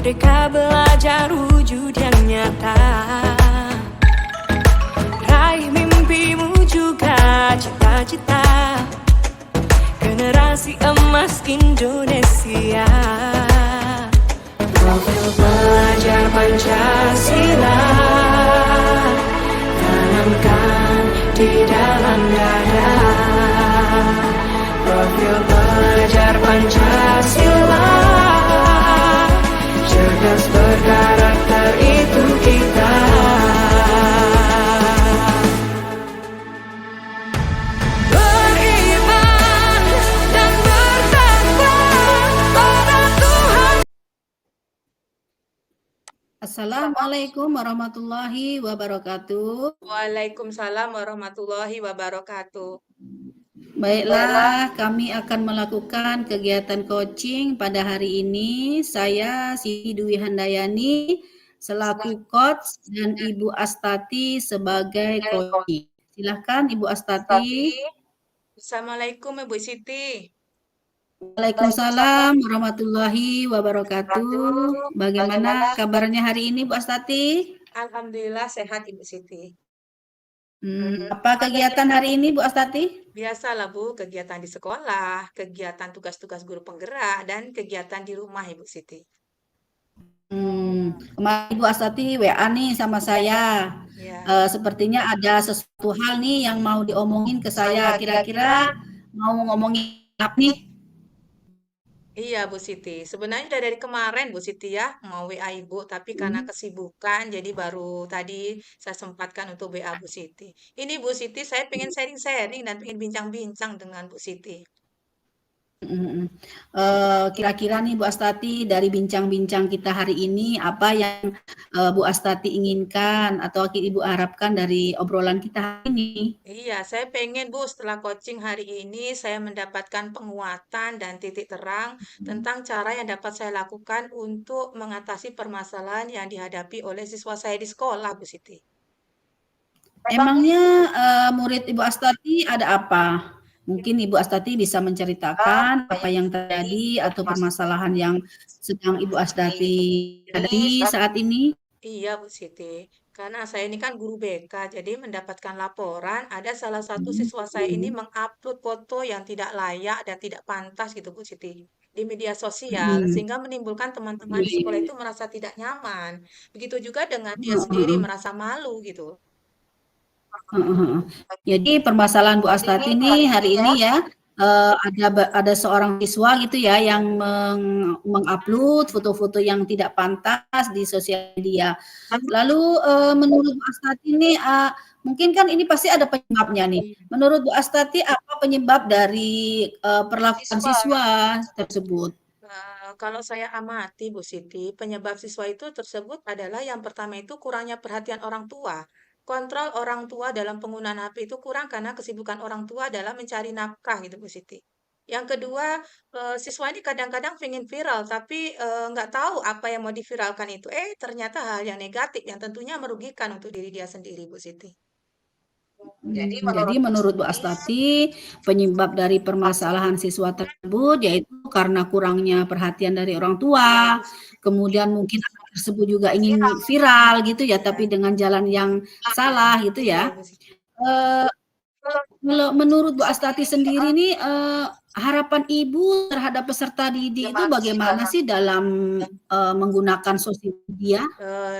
Merdeka belajar wujud yang nyata. Raih mimpimu juga cita-cita. Generasi emas Indonesia. Profil pelajar Pancasila tanamkan di dalam dada. Profil pelajar Pancasila cerdas berkarakter itu kita. Beriman dan bertakwa pada Tuhan. Assalamualaikum warahmatullahi wabarakatuh. Waalaikumsalam warahmatullahi wabarakatuh. Baiklah, kami akan melakukan kegiatan coaching pada hari ini. Saya Siti Dwi Handayani selaku coach dan Ibu Astati sebagai coach. Silahkan Ibu Astati. Assalamualaikum Ibu Siti. Waalaikumsalam warahmatullahi wabarakatuh. Bagaimana kabarnya hari ini Bu Astati? Alhamdulillah sehat Ibu Siti. Apa kegiatan hari ini Bu Astati? Biasalah Bu, kegiatan di sekolah, kegiatan tugas-tugas guru penggerak, dan kegiatan di rumah Ibu Siti. Kemarin Ibu Astati WA nih sama saya. Ya. Sepertinya ada sesuatu hal nih yang mau diomongin ke saya. Kira-kira mau ngomongin apa nih? Iya Bu Siti, sebenarnya udah dari kemarin Bu Siti ya, mau WA Ibu, tapi karena kesibukan, jadi baru tadi saya sempatkan untuk WA Bu Siti. Ini Bu Siti, saya pengen sharing-sharing dan pengen bincang-bincang dengan Bu Siti. Kira-kira nih Bu Astati dari bincang-bincang kita hari ini apa yang Bu Astati inginkan atau Ibu harapkan dari obrolan kita hari ini? Iya, saya pengen Bu setelah coaching hari ini saya mendapatkan penguatan dan titik terang tentang cara yang dapat saya lakukan untuk mengatasi permasalahan yang dihadapi oleh siswa saya di sekolah, Bu Siti. Emangnya murid Ibu Astati ada apa? Mungkin Ibu Astati bisa menceritakan apa yang terjadi atau permasalahan yang sedang Ibu Astati hadapi saat ini? Iya, Bu Siti. Karena saya ini kan guru BK, jadi mendapatkan laporan ada salah satu siswa saya ini mengupload foto yang tidak layak dan tidak pantas gitu, Bu Siti, di media sosial, sehingga menimbulkan teman-teman di sekolah itu merasa tidak nyaman. Begitu juga dengan dia sendiri merasa malu gitu. Jadi permasalahan Bu Astati nih hari ini ya ada seorang siswa gitu ya yang mengupload foto-foto yang tidak pantas di sosial media. Lalu menurut Bu Astati nih mungkin kan ini pasti ada penyebabnya nih. Menurut Bu Astati apa penyebab dari perlakuan siswa tersebut? Kalau saya amati, Bu Siti, penyebab siswa itu tersebut adalah yang pertama itu kurangnya perhatian orang tua. Kontrol orang tua dalam penggunaan HP itu kurang karena kesibukan orang tua dalam mencari nafkah gitu, Bu Siti. Yang kedua, siswa ini kadang-kadang ingin viral, tapi nggak tahu apa yang mau diviralkan itu. Ternyata hal yang negatif yang tentunya merugikan untuk diri dia sendiri, Bu Siti. Jadi menurut Bu Astati penyebab dari permasalahan siswa tersebut yaitu karena kurangnya perhatian dari orang tua, kemudian mungkin anak tersebut juga ingin viral gitu ya, tapi dengan jalan yang salah gitu ya. Iya, Bu Siti. Kalau menurut Bu Astati sendiri nih harapan Ibu terhadap peserta didik itu bagaimana sih dalam menggunakan sosial media?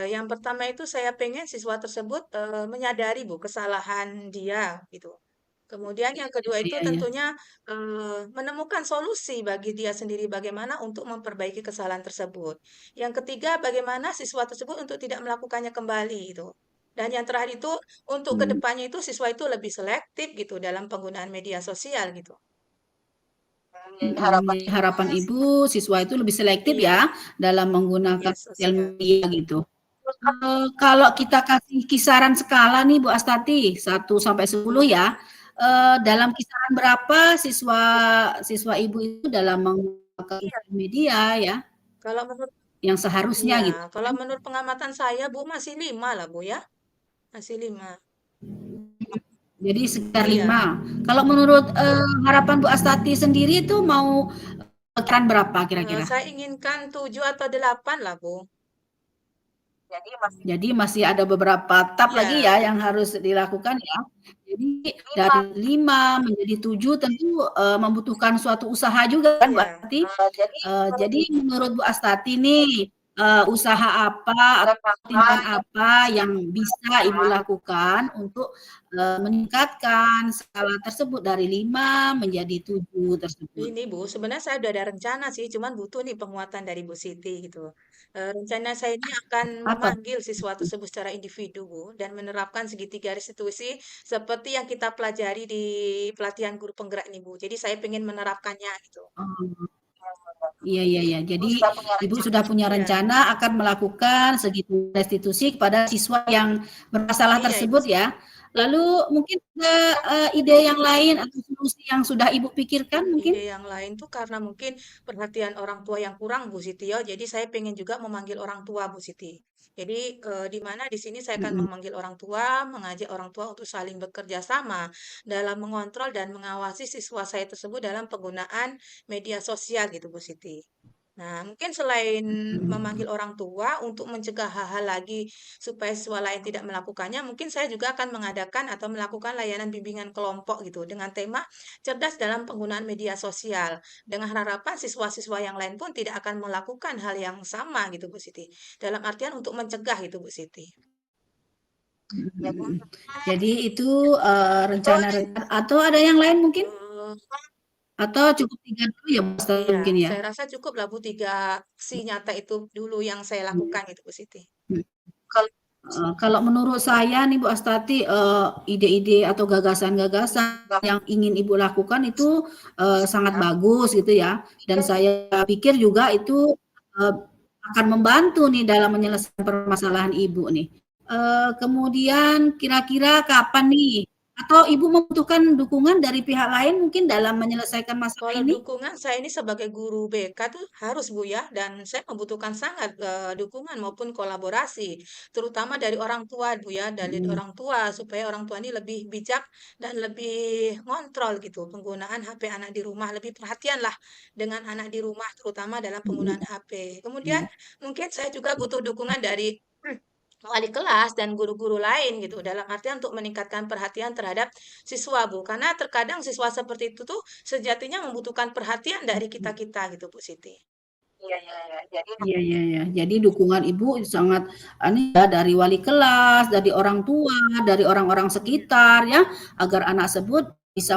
Yang pertama itu saya pengen siswa tersebut menyadari Bu kesalahan dia gitu. Kemudian yang kedua itu Iya, iya. tentunya menemukan solusi bagi dia sendiri bagaimana untuk memperbaiki kesalahan tersebut. Yang ketiga bagaimana siswa tersebut untuk tidak melakukannya kembali itu. Dan yang terakhir itu untuk kedepannya itu siswa itu lebih selektif gitu dalam penggunaan media sosial gitu. Harapan Ibu siswa itu lebih selektif ya dalam menggunakan Media sosial sosial. media gitu. Kalau kita kasih kisaran skala nih Bu Astati 1 sampai 10 ya, dalam kisaran berapa siswa Ibu itu dalam menggunakan sosial media ya, Kalau menurut yang seharusnya gitu? kalau menurut pengamatan saya Bu masih 5 lah Bu ya. Masih 5. Jadi sekitar Iya. 5. Kalau menurut harapan Bu Astati sendiri itu mau Kisaran berapa kira-kira? Saya inginkan 7 atau 8 lah, Bu. Jadi masih ada beberapa tahap lagi Iya. ya yang harus dilakukan ya. Jadi dari 5 menjadi 7 tentu, membutuhkan suatu usaha juga kan Bu Iya. Astati? Jadi menurut Bu Astati nih, usaha apa atau tindakan apa yang bisa Ibu lakukan untuk, meningkatkan skala tersebut dari 5 menjadi 7 tersebut? Ini Bu, sebenarnya saya udah ada rencana sih, cuman butuh nih penguatan dari Bu Siti gitu. Rencana saya ini akan Apa? memanggil siswa tersebut secara individu Bu, dan menerapkan segitiga restitusi seperti yang kita pelajari di pelatihan guru penggerak ini Bu. Jadi saya ingin menerapkannya gitu. Oh. Iya iya iya. Jadi Ibu sudah punya Iya, rencana akan melakukan segitu restitusi kepada siswa yang bermasalah iya Ibu. tersebut ya. Lalu mungkin ada, ide yang lain atau solusi yang sudah Ibu pikirkan mungkin? Ide yang lain tuh karena mungkin perhatian orang tua yang kurang Bu Siti ya, jadi saya pengen juga memanggil orang tua Bu Siti. Jadi di mana di sini saya akan Mhm, memanggil orang tua, mengajak orang tua untuk saling bekerja sama dalam mengontrol dan mengawasi siswa saya tersebut dalam penggunaan media sosial gitu Bu Siti. Nah, mungkin selain mhm. memanggil orang tua untuk mencegah hal-hal lagi supaya siswa lain tidak melakukannya, mungkin saya juga akan mengadakan atau melakukan layanan bimbingan kelompok gitu dengan tema cerdas dalam penggunaan media sosial. Dengan harapan siswa-siswa yang lain pun tidak akan melakukan hal yang sama gitu Bu Siti. Dalam artian untuk mencegah itu Bu Siti. Mhm mhm. Jadi itu, rencana-rencana atau ada yang lain mungkin? Eh, Atau cukup 3 dulu ya Bu Astati iya, mungkin ya? saya rasa cukup lah Bu 3 aksi nyata itu dulu yang saya Mhm, lakukan gitu Bu Siti. mhm. Kalau menurut saya nih Bu Astati, ide-ide atau gagasan-gagasan yang ingin Ibu lakukan itu, sangat bagus gitu ya, dan saya pikir juga itu, eee, akan membantu nih dalam menyelesaikan permasalahan Ibu nih. Kemudian kira-kira kapan nih atau Ibu membutuhkan dukungan dari pihak lain mungkin dalam menyelesaikan masalah Kalau ini? dukungan saya ini sebagai guru BK tuh harus Bu ya, dan saya membutuhkan sangat dukungan maupun kolaborasi, terutama dari orang tua Bu ya, dari Mhm, orang tua supaya orang tua ini lebih bijak dan lebih ngontrol gitu penggunaan HP anak di rumah, lebih perhatian lah dengan anak di rumah terutama dalam mhm, penggunaan HP. Kemudian iya. mungkin saya juga butuh dukungan dari wali kelas dan guru-guru lain gitu dalam artian untuk meningkatkan perhatian terhadap siswa Bu karena terkadang siswa seperti itu tuh sejatinya membutuhkan perhatian dari kita-kita gitu Bu Siti. Iya iya iya. Jadi dukungan Ibu sangat ya dari wali kelas, dari orang tua, dari orang-orang Iya. sekitar ya, agar anak tersebut bisa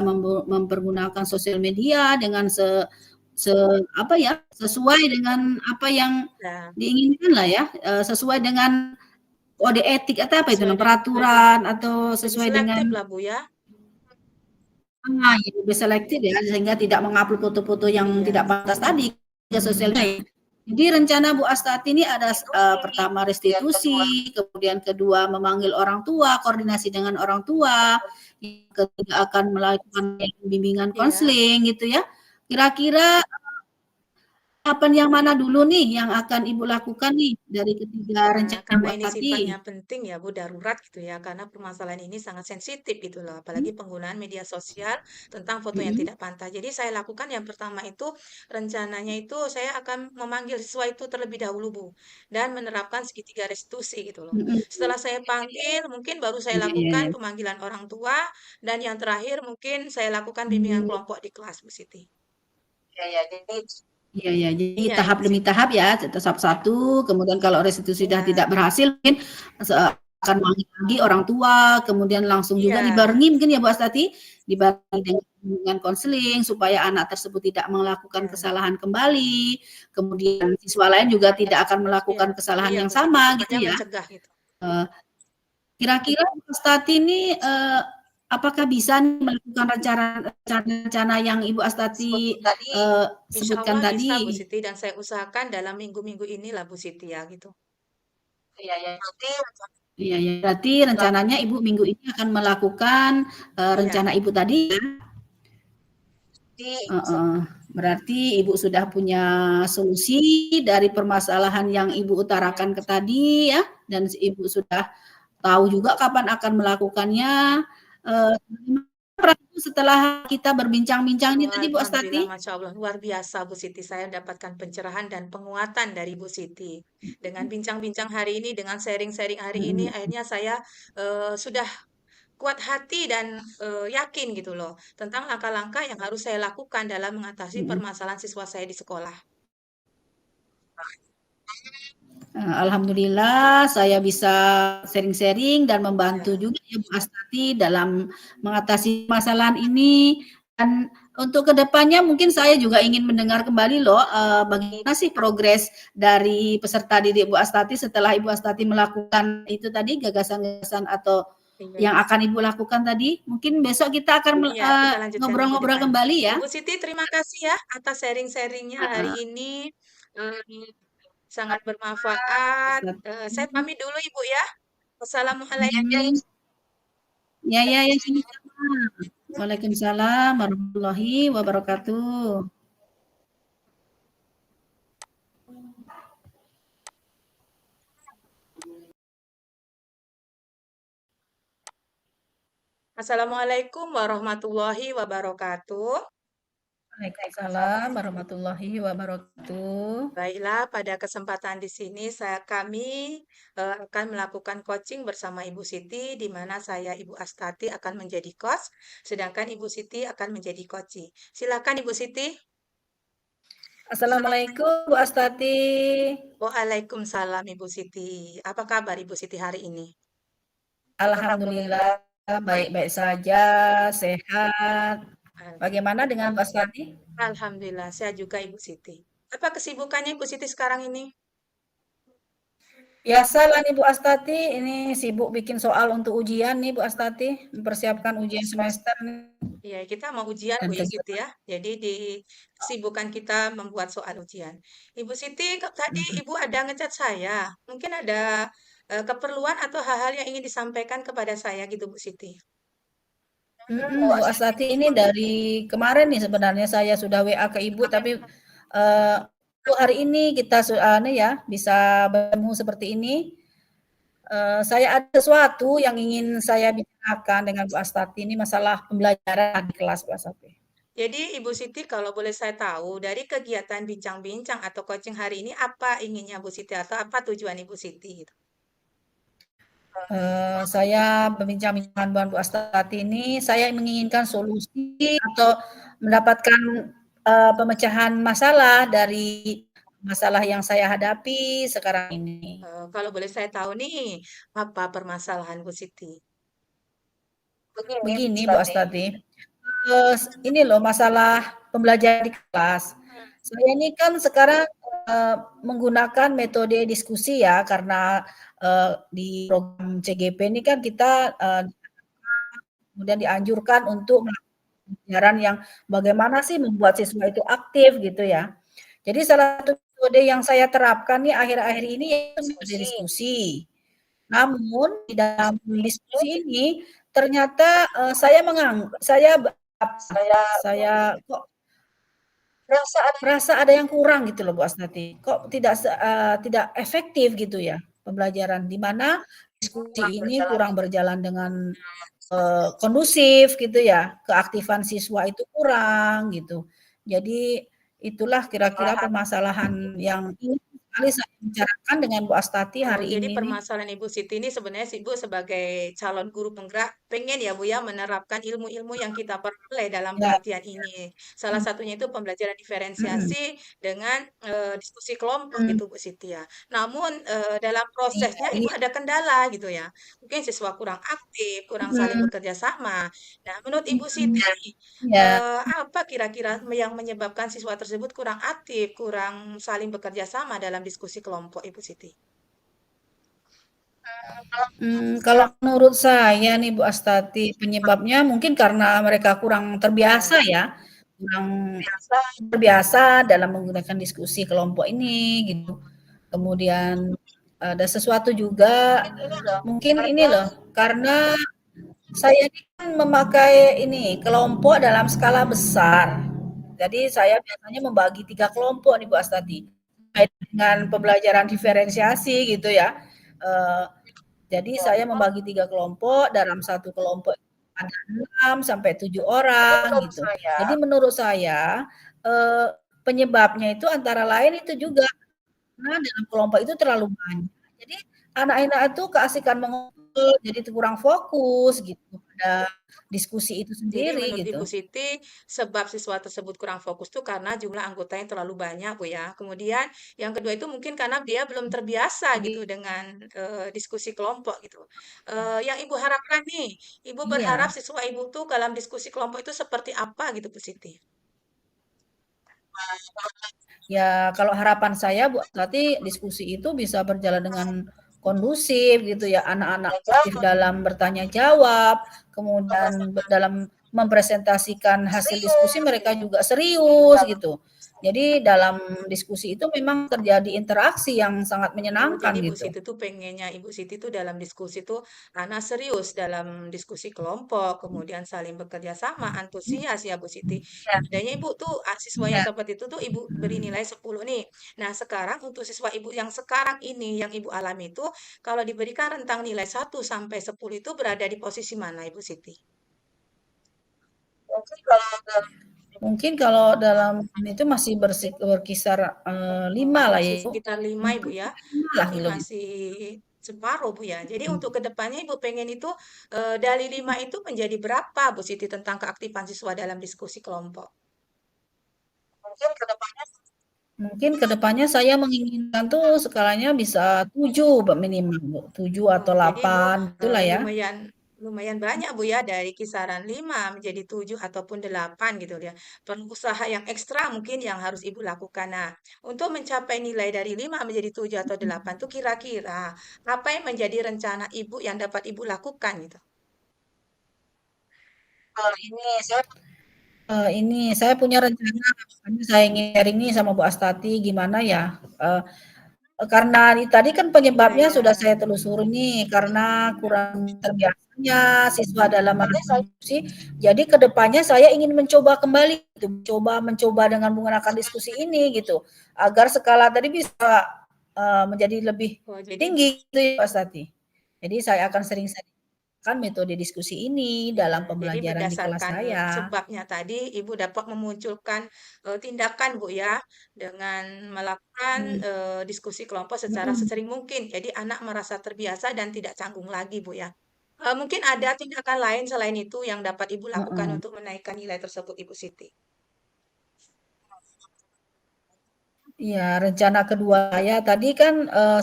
mempergunakan sosial media dengan se apa ya, sesuai dengan apa yang Nah, diinginkan lah ya, sesuai dengan kode etik atau apa itu sesuai namanya, dengan peraturan atau lebih sesuai dengan selektif lah Bu ya. ya lebih selektif ya, sehingga tidak mengupload foto-foto yang tidak Iya. pantas tadi ke sosial media. Jadi rencana Bu Astati ini ada pertama restitusi, kemudian kedua memanggil orang tua, koordinasi dengan orang tua, yang ketiga akan melakukan bimbingan Iya. konseling gitu ya. Kira-kira tahapan yang mana dulu nih yang akan Ibu lakukan nih dari ketiga Nah, rencana Bu karena ini Astati? sifatnya penting ya Bu, darurat gitu ya, karena permasalahan ini sangat sensitif gitu loh, apalagi penggunaan media sosial tentang foto yang Mhm, tidak pantas. Jadi saya lakukan yang pertama itu, rencananya itu saya akan memanggil siswa itu terlebih dahulu Bu, dan menerapkan segitiga restitusi gitu loh. mhm, Setelah saya panggil, mungkin baru saya iya iya lakukan iya. pemanggilan orang tua, dan yang terakhir mungkin saya lakukan bimbingan Mmm. kelompok di kelas Bu Siti. Iya ya, jadi Iya tahap Ibu demi Siti. tahap ya, tahap satu, kemudian kalau restitusi sudah Iya, tidak berhasil mungkin akan memanggil lagi orang tua, kemudian langsung juga iya, dibarengi mungkin ya Bu Astati, dibarengi dengan konseling supaya anak tersebut tidak melakukan iya, kesalahan kembali, kemudian siswa lain juga tidak akan iya, melakukan kesalahan iya yang Bu Siti, sama gitu sifatnya ya. mencegah gitu. Eee, Kira-kira Bu Astati ini, apakah bisa nih melakukan rencana-rencana yang Ibu Astati, Insya sebutkan Allah bisa Bu tadi? Siti dan saya usahakan dalam minggu-minggu inilah Bu Siti ya gitu. Iya ya, berarti rencananya Ibu minggu ini akan melakukan, Iya, rencana Ibu tadi ya? Heeh. Berarti Ibu sudah punya solusi dari permasalahan yang Ibu iya, utarakan ke tadi ya, dan Ibu sudah tahu juga kapan akan melakukannya, bagaimana setelah kita berbincang-bincang ini Oh, tadi Bu alhamdulillah, Astati? Masya Allah, luar biasa Bu Siti. Saya mendapatkan pencerahan dan penguatan dari Bu Siti. Dengan bincang-bincang hari ini, dengan sharing-sharing hari ini, Mhm, akhirnya saya sudah kuat hati dan yakin gitu loh tentang langkah-langkah yang harus saya lakukan dalam mengatasi mhm. permasalahan siswa saya di sekolah. Alhamdulillah saya bisa sharing-sharing dan membantu Ya, juga ya Bu Astati dalam mengatasi permasalahan ini. Dan untuk kedepannya mungkin saya juga ingin mendengar kembali loh, bagaimana sih progres dari peserta didik Bu Astati setelah Ibu Astati melakukan itu tadi, gagasan-gagasan atau yang iya. akan Ibu lakukan tadi. Mungkin besok kita akan Iya, kita lanjutkan minggu ngobrol-ngobrol depan. kembali ya. Ibu Siti, terima kasih ya atas sharing-sharingnya hari Heeh, ini. Eh, Sangat Bu bermanfaat. Saya Astati. pamit dulu Ibu ya. Wassalamualaikum. Mhm. Ya, ya, ya, sama-sama. Waalaikumsalam warahmatullahi wabarakatuh. Assalamualaikum warahmatullahi wabarakatuh. Waalaikumsalam warahmatullahi wabarakatuh. Baiklah, pada kesempatan di sini kami akan melakukan coaching bersama Ibu Siti, di mana saya Ibu Astati akan menjadi coach, sedangkan Ibu Siti akan menjadi coachee. Silakan Ibu Siti. Assalamualaikum Bu Astati. Waalaikumsalam Ibu Siti. Apa kabar Ibu Siti hari ini? Alhamdulillah baik-baik saja, sehat. Al- Bagaimana dengan Bu Astati? Alhamdulillah, saya juga Ibu Siti. Apa kesibukannya Ibu Siti sekarang ini? Biasalah nih Bu Astati, ini sibuk bikin soal untuk ujian nih Bu Astati, mempersiapkan ujian semester nih Ya, kita mau ujian dan Bu ya Siti kegiatan. ya. Jadi di kesibukan kita membuat soal ujian. Ibu Siti, tadi Mhm. Ibu ada ngecat saya. Mungkin ada keperluan atau hal-hal yang ingin disampaikan kepada saya gitu Bu Siti. Bu Astati ini dari kemarin nih sebenarnya saya sudah WA ke Ibu tapi, eee, untuk hari ini kita anu ya, bisa bertemu seperti ini, saya ada sesuatu yang ingin saya bicarakan dengan Bu Astati ini masalah pembelajaran di kelas Bu Astati. Jadi Ibu Siti kalau boleh saya tahu dari kegiatan bincang-bincang atau coaching hari ini apa inginnya Bu Siti atau apa tujuan Ibu Siti gitu? Saya berbincang-bincang dengan Bu Astati ini, saya menginginkan solusi atau mendapatkan, pemecahan masalah dari masalah yang saya hadapi sekarang ini. Kalau boleh saya tahu nih, apa permasalahan Bu Siti? Begini Bu Astati, ini loh masalah pembelajaran di kelas. Saya ini kan sekarang, menggunakan metode diskusi ya karena, di program CGP ini kan kita, kemudian dianjurkan untuk melakukan pembelajaran yang bagaimana sih membuat siswa itu aktif gitu ya. Jadi salah satu metode yang saya terapkan nih akhir-akhir ini yaitu metode diskusi. Namun di dalam diskusi ini ternyata, saya kok merasa ada yang kurang gitu loh Bu Asnati. Kok tidak efektif gitu ya pembelajaran, di mana diskusi ini kurang berjalan dengan, kondusif gitu ya, keaktifan siswa itu kurang gitu. Jadi itulah kira-kira permasalahan yang ingin sekali saya bicarakan dengan Bu Astati Oh, hari jadi ini nih. permasalahan Ibu Siti ini sebenarnya Ibu sebagai calon guru penggerak pengen ya Bu ya menerapkan ilmu-ilmu yang kita peroleh dalam Ya, pelatihan ini. Salah mhm, satunya itu pembelajaran mhm, diferensiasi dengan diskusi kelompok mhm, gitu Bu Siti ya. Namun dalam iya, prosesnya Ibu iya, ada kendala gitu ya. Mungkin siswa kurang aktif, kurang saling mhm, bekerja sama. Nah, menurut Ibu mhm, Siti iya. apa kira-kira yang menyebabkan siswa tersebut kurang aktif, kurang saling bekerja sama dalam diskusi kelompok Ibu Siti? Kalau menurut saya nih Bu Astati, penyebabnya mungkin karena mereka kurang terbiasa Ya. ya, kurang terbiasa dalam menggunakan diskusi kelompok ini gitu. Kemudian ada sesuatu juga mungkin ini loh, karena saya ini kan memakai ini kelompok dalam skala besar. Jadi saya biasanya membagi 3 kelompok nih Bu Astati, terkait dengan pembelajaran diferensiasi gitu ya. Eee, jadi saya membagi 3 kelompok, dalam satu kelompok ada 6 sampai 7 orang gitu. Jadi menurut saya, eee, penyebabnya itu antara lain itu juga karena dalam kelompok itu terlalu banyak. Jadi anak-anak itu keasikan mengobrol, jadi itu kurang fokus gitu pada diskusi itu Jadi sendiri menurut gitu. Ibu Siti, sebab siswa tersebut kurang fokus tuh karena jumlah anggotanya terlalu banyak, Bu ya. Kemudian yang kedua itu mungkin karena dia belum terbiasa gitu Jadi dengan diskusi kelompok gitu. Yang Ibu harapkan nih, Ibu berharap iya, siswa Ibu tuh dalam diskusi kelompok itu seperti apa gitu, Bu Siti? ya kalau harapan saya berarti diskusi itu bisa berjalan dengan kondusif gitu ya, anak-anak aktif dalam bertanya jawab, kemudian dalam mempresentasikan hasil diskusi mereka juga serius gitu. Jadi dalam diskusi itu memang terjadi interaksi yang sangat Oh, menyenangkan jadi Bu gitu. Siti tuh pengennya Ibu Siti tuh dalam diskusi tuh anak serius dalam diskusi kelompok, kemudian saling bekerja sama, antusias ya Bu Siti. Seandainya Ibu tuh siswa yang Iya. seperti itu tuh Ibu beri nilai 10 nih. Nah, sekarang untuk siswa Ibu yang sekarang ini yang Ibu alami itu kalau diberikan rentang nilai 1 sampai 10 itu berada di posisi mana Ibu Siti? Mungkin kalau dalam itu masih berkisar, 5 lah ya, Masih Bu. sekitar 5 Ibu Mungkin ya. 5 lah Berarti kalau gitu. masih separuh Bu ya. Jadi untuk Mhm. kedepannya Ibu pengen itu dari 5 itu menjadi berapa Bu Siti tentang keaktifan siswa dalam diskusi kelompok? Mungkin ke depannya saya menginginkan tuh skalanya bisa 7 minimal, Bu, 7 Oh, atau jadi Ibu 8 itulah ya. lumayan lumayan banyak Bu ya dari kisaran 5 menjadi 7 ataupun 8 gitu ya. Perlu usaha yang ekstra mungkin yang harus Ibu lakukan. Nah, untuk mencapai nilai dari 5 menjadi 7 atau 8 tuh kira-kira apa yang menjadi rencana Ibu yang dapat Ibu lakukan gitu? Ini saya punya rencana, makanya saya ingin sharing nih sama Bu Astati gimana ya, eee karena tadi kan Iya, penyebabnya ya. sudah saya telusuri nih, karena kurang terbiasanya siswa dalam melakukan diskusi, jadi ke depannya saya ingin mencoba kembali gitu, mencoba dengan menggunakan diskusi ini gitu, agar skala tadi bisa, menjadi lebih Oh, jadi tinggi gitu ya, Mbak Stati. Jadi saya akan sering-sering metode diskusi ini ya, dalam jadi pembelajaran di kelas berdasarkan saya. sebabnya tadi, Ibu dapat memunculkan tindakan, Bu, ya, dengan melakukan Mmm, diskusi kelompok secara mhm, sesering mungkin. Jadi anak merasa terbiasa dan tidak canggung lagi, Bu, ya. Mungkin ada tindakan lain selain itu yang dapat Ibu lakukan heeh. untuk menaikkan nilai tersebut, Ibu Siti? Iya, rencana kedua saya tadi kan,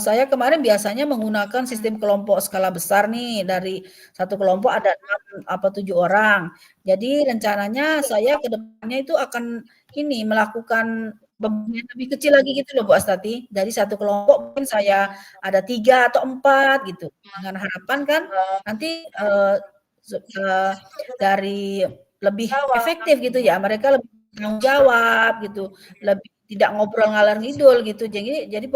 saya kemarin biasanya menggunakan sistem kelompok skala besar nih, dari satu kelompok ada 6 apa 7 orang. Jadi rencananya saya ke depannya itu akan ini, melakukan beban yang lebih kecil lagi gitu loh Bu Astati. Dari satu kelompok mungkin saya ada 3 atau 4 gitu, dengan harapan kan nanti, dari lebih efektif gitu ya, mereka lebih bertanggung jawab gitu, lebih tidak ngobrol ngalor ngidul gitu. Jadi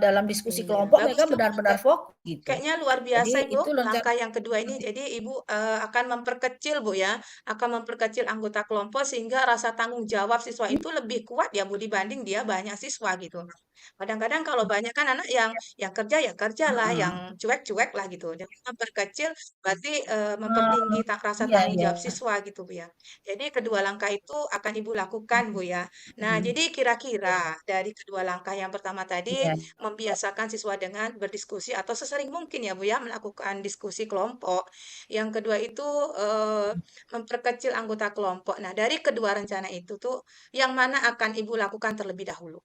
dalam diskusi Iya, kelompok bagus mereka tuh. benar-benar fokus gitu. Kayaknya luar biasa Jadi Ibu, itu rencana langkah yang kedua ini. Jadi Ibu akan memperkecil Bu ya, akan memperkecil anggota kelompok sehingga rasa tanggung jawab siswa itu lebih kuat ya Bu dibanding dia banyak siswa gitu. Kadang-kadang kalau banyak kan anak yang kerja ya kerjalah, heeh. yang cuek-cuek lah gitu. Jadi memperkecil berarti Oh, mempertinggi rasa iya tanggung iya, jawab siswa gitu Bu ya. Jadi kedua langkah itu akan Ibu lakukan Bu ya. Nah, mhm, jadi kira-kira dari kedua langkah yang pertama tadi iya, membiasakan siswa dengan berdiskusi atau sesering mungkin ya Bu ya melakukan diskusi kelompok. Yang kedua itu memperkecil anggota kelompok. Nah, dari kedua rencana itu tuh yang mana akan Ibu lakukan terlebih dahulu?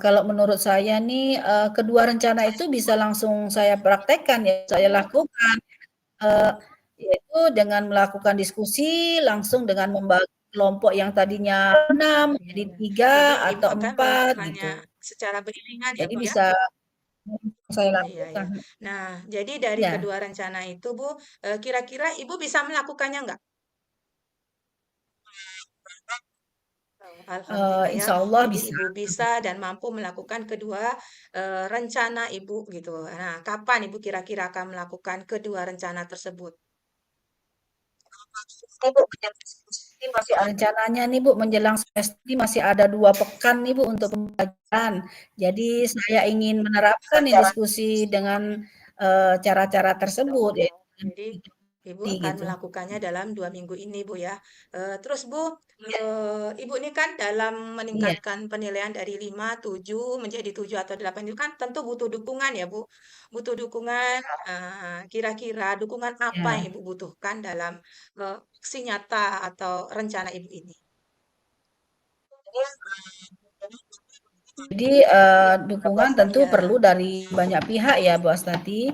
kalau menurut saya nih, kedua rencana itu bisa langsung saya praktekkan ya, saya lakukan, eee, yaitu dengan melakukan diskusi langsung dengan membagi kelompok yang tadinya 6 Iya, menjadi iya. 3 Jadi Ibu atau akan 4 melakukannya gitu. secara beriringan ya Jadi Bu ya? bisa saya Iya, iya, iya. lakukan. Nah, jadi dari Ya, kedua rencana itu Bu, kira-kira Ibu bisa melakukannya nggak? Oh, alhamdulillah ya. insyaallah Jadi bisa. Ibu bisa dan mampu melakukan kedua rencana Ibu gitu. Nah, kapan Ibu kira-kira akan melakukan kedua rencana tersebut? Rencananya nih Bu, menjelang semester ini masih ada 2 pekan nih Bu untuk pembelajaran. Jadi saya ingin menerapkan nih diskusi dengan, cara-cara tersebut ya. Jadi Ibu akan Gitu. melakukannya dalam 2 minggu ini, Bu, ya. Terus Bu, Ibu ini kan dalam Iya, meningkatkan penilaian dari 5, 7 menjadi 7 atau 8 itu kan tentu butuh dukungan ya, Bu. Butuh dukungan, kira-kira dukungan apa yang iya. Ibu butuhkan dalam, aksi nyata atau rencana Ibu ini? Jadi, dukungan tentu Iya, perlu dari banyak pihak ya, Bu Astati.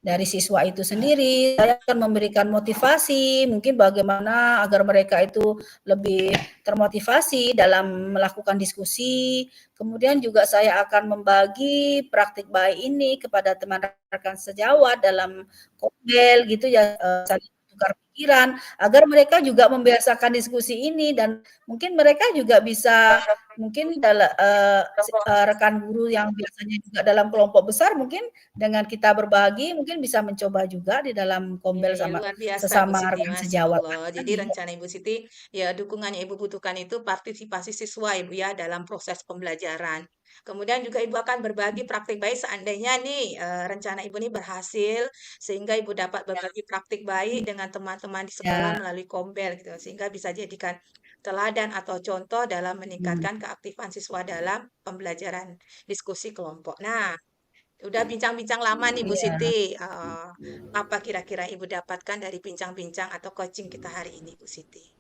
Dari siswa itu sendiri, saya akan memberikan motivasi, mungkin bagaimana agar mereka itu lebih termotivasi dalam melakukan diskusi. Kemudian juga saya akan membagi praktik baik ini kepada teman rekan sejawat dalam Kombel gitu ya, saling tukar pikiran, agar mereka juga membiasakan diskusi ini dan mungkin mereka juga bisa mungkin rekan guru yang biasanya juga dalam kelompok besar mungkin dengan kita berbagi mungkin bisa mencoba juga di dalam iya, Kombel iya, sama luar biasa Bu sesama Siti, rekan Masya sejawat Allah. Jadi tadi. rencana Ibu Siti, ya dukungan yang Ibu butuhkan itu partisipasi siswa Ibu ya dalam proses pembelajaran. Kemudian juga Ibu akan berbagi praktik baik seandainya nih rencana Ibu ini berhasil, sehingga Ibu dapat berbagi praktik baik dengan teman-teman di sekolah Ya, melalui Kombel gitu, sehingga bisa jadikan teladan atau contoh dalam mmm, meningkatkan keaktifan siswa dalam pembelajaran diskusi kelompok. Nah, udah bincang-bincang lama nih Bu iya. Siti. Apa kira-kira Ibu dapatkan dari bincang-bincang atau coaching kita hari ini, Bu Siti?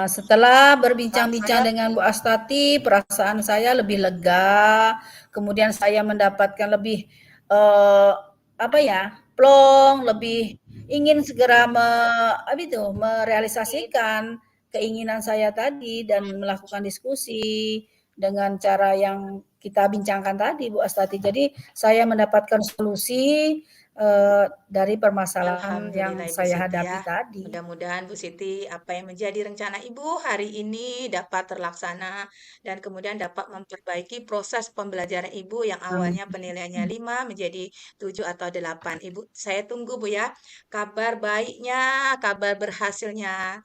Setelah berbincang-bincang dengan Bu Astati, perasaan saya lebih lega, kemudian saya mendapatkan lebih, apa ya, plong, lebih ingin segera apa itu, merealisasikan keinginan saya tadi dan melakukan diskusi dengan cara yang kita bincangkan tadi, Bu Astati. Jadi saya mendapatkan solusi, dari permasalahan yang Alhamdulillah Ibu saya Siti hadapi ya. tadi. Mudah-mudahan Bu Siti apa yang menjadi rencana Ibu hari ini dapat terlaksana dan kemudian dapat memperbaiki proses pembelajaran Ibu yang awalnya penilaiannya 5 menjadi 7 atau 8. Ibu, saya tunggu Bu ya kabar baiknya, kabar berhasilnya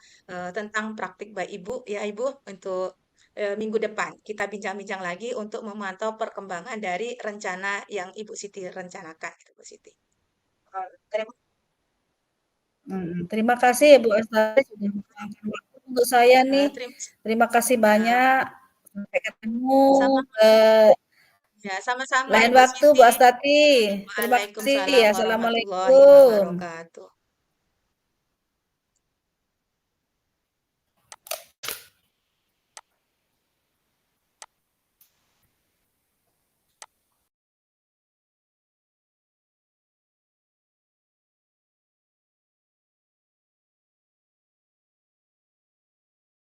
tentang praktik baik Ibu ya Ibu untuk minggu depan. Kita bincang-bincang lagi untuk memantau perkembangan dari rencana yang Ibu Siti rencanakan gitu Bu Siti. Terima Terima kasih ya Bu Astari sudah meluangkan waktu untuk saya nih. Terima Terima kasih kasih. banyak. Sampai ketemu, Sama eee, ya, sama-sama lain Ibu waktu Bu Siti. Astati. Terima kasih. Waalaikumsalam warahmatullahi Assalamualaikum. wabarakatuh.